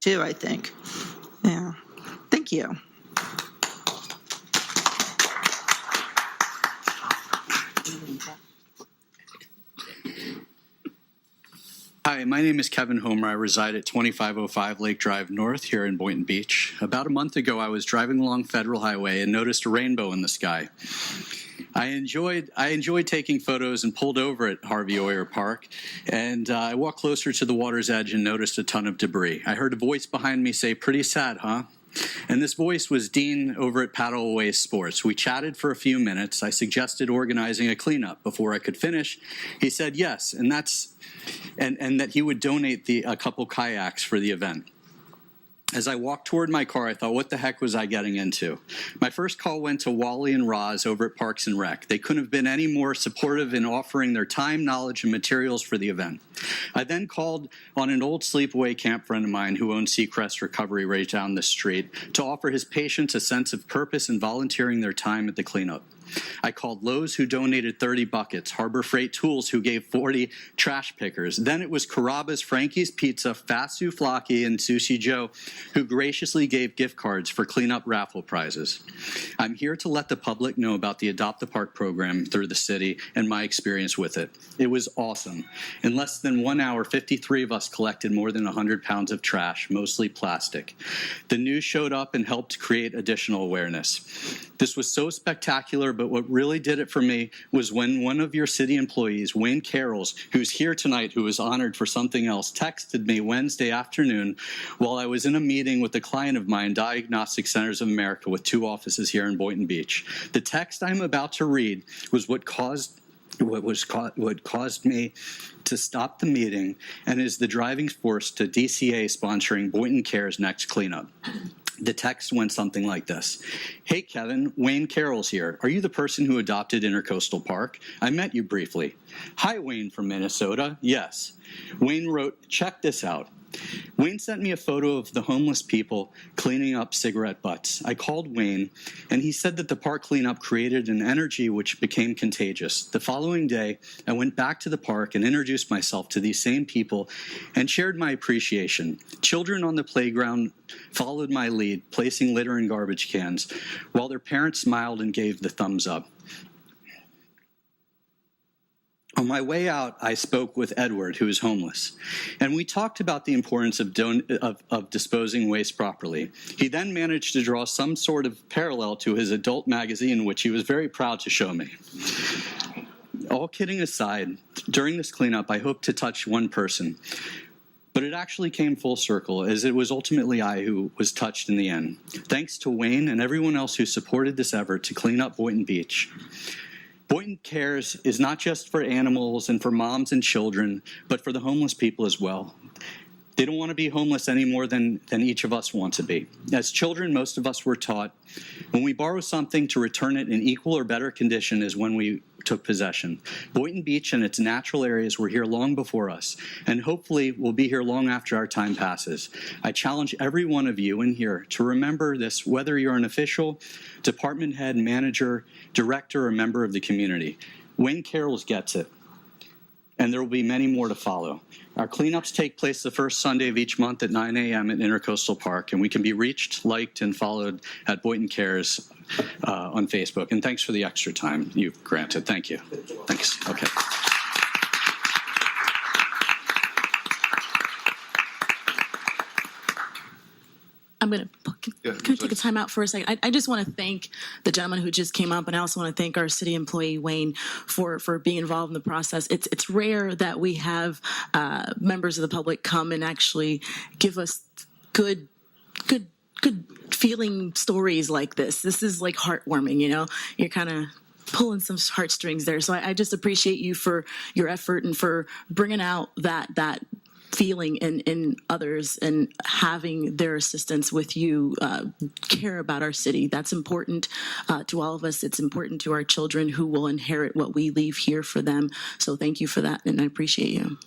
too, I think. Yeah. Thank you. Hi, my name is Kevin Homer. I reside at 2505 Lake Drive North here in Boynton Beach. About a month ago, I was driving along Federal Highway and noticed a rainbow in the sky. I enjoyed taking photos and pulled over at Harvey Oyer Park, and I walked closer to the water's edge and noticed a ton of debris. I heard a voice behind me say, "Pretty sad, huh?" And this voice was Dean over at Paddle Away Sports. We chatted for a few minutes. I suggested organizing a cleanup. Before I could finish, he said yes, and that he would donate a couple kayaks for the event. As I walked toward my car, I thought, what the heck was I getting into? My first call went to Wally and Roz over at Parks and Rec. They couldn't have been any more supportive in offering their time, knowledge, and materials for the event. I then called on an old sleepaway camp friend of mine who owns Seacrest Recovery right down the street to offer his patients a sense of purpose in volunteering their time at the cleanup. I called Lowe's, who donated 30 buckets, Harbor Freight Tools, who gave 40 trash pickers. Then it was Carrabba's, Frankie's Pizza, Fast Souvlaki, and Sushi Jo, who graciously gave gift cards for cleanup raffle prizes. I'm here to let the public know about the Adopt a Park program through the city and my experience with it. It was awesome. In less than 1 hour, 53 of us collected more than 100 pounds of trash, mostly plastic. The news showed up and helped create additional awareness. This was so spectacular, but what really did it for me was when one of your city employees, Wayne C.A.R.E.S, who's here tonight, who was honored for something else, texted me Wednesday afternoon while I was in a meeting with a client of mine, Diagnostic Centers of America, with 2 offices here in Boynton Beach. The text I'm about to read was what caused me to stop the meeting and is the driving force to DCA sponsoring Boynton C.A.R.E.'s next cleanup. The text went something like this. Hey, Kevin, Wayne C.A.R.E.'s here. Are you the person who adopted Intercoastal Park? I met you briefly. Hi, Wayne from Minnesota. Yes. Wayne wrote, check this out. Wayne sent me a photo of the homeless people cleaning up cigarette butts. I called Wayne, and he said that the park cleanup created an energy which became contagious. The following day, I went back to the park and introduced myself to these same people and shared my appreciation. Children on the playground followed my lead, placing litter in garbage cans, while their parents smiled and gave the thumbs up. On my way out, I spoke with Edward, who is homeless, and we talked about the importance of disposing waste properly. He then managed to draw some sort of parallel to his adult magazine, which he was very proud to show me. All kidding aside, during this cleanup, I hoped to touch one person, but it actually came full circle, as it was ultimately I who was touched in the end. Thanks to Wayne and everyone else who supported this effort to clean up Boynton Beach. Boynton C.A.R.E.S is not just for animals and for moms and children, but for the homeless people as well. They don't want to be homeless any more than each of us want to be. As children, most of us were taught, when we borrow something, to return it in equal or better condition as when we took possession. Boynton Beach and its natural areas were here long before us, and hopefully will be here long after our time passes. I challenge every one of you in here to remember this, whether you're an official, department head, manager, director, or member of the community. Wayne C.A.R.E.S gets it, and there will be many more to follow. Our cleanups take place the first Sunday of each month at 9 a.m. at Intercoastal Park, and we can be reached, liked, and followed at Boynton C.A.R.E.S on Facebook. And thanks for the extra time you've granted. Thank you. Thanks. Okay. I'm going to take a time out for a second. I just want to thank the gentleman who just came up, and I also want to thank our city employee, Wayne, for being involved in the process. It's rare that we have members of the public come and actually give us good feeling stories like this. This is like heartwarming, you know? You're kind of pulling some heartstrings there. So I just appreciate you for your effort and for bringing out that feeling in others and having their assistance with you care about our city. That's important to all of us. It's important to our children who will inherit what we leave here for them. So thank you for that, and I appreciate you.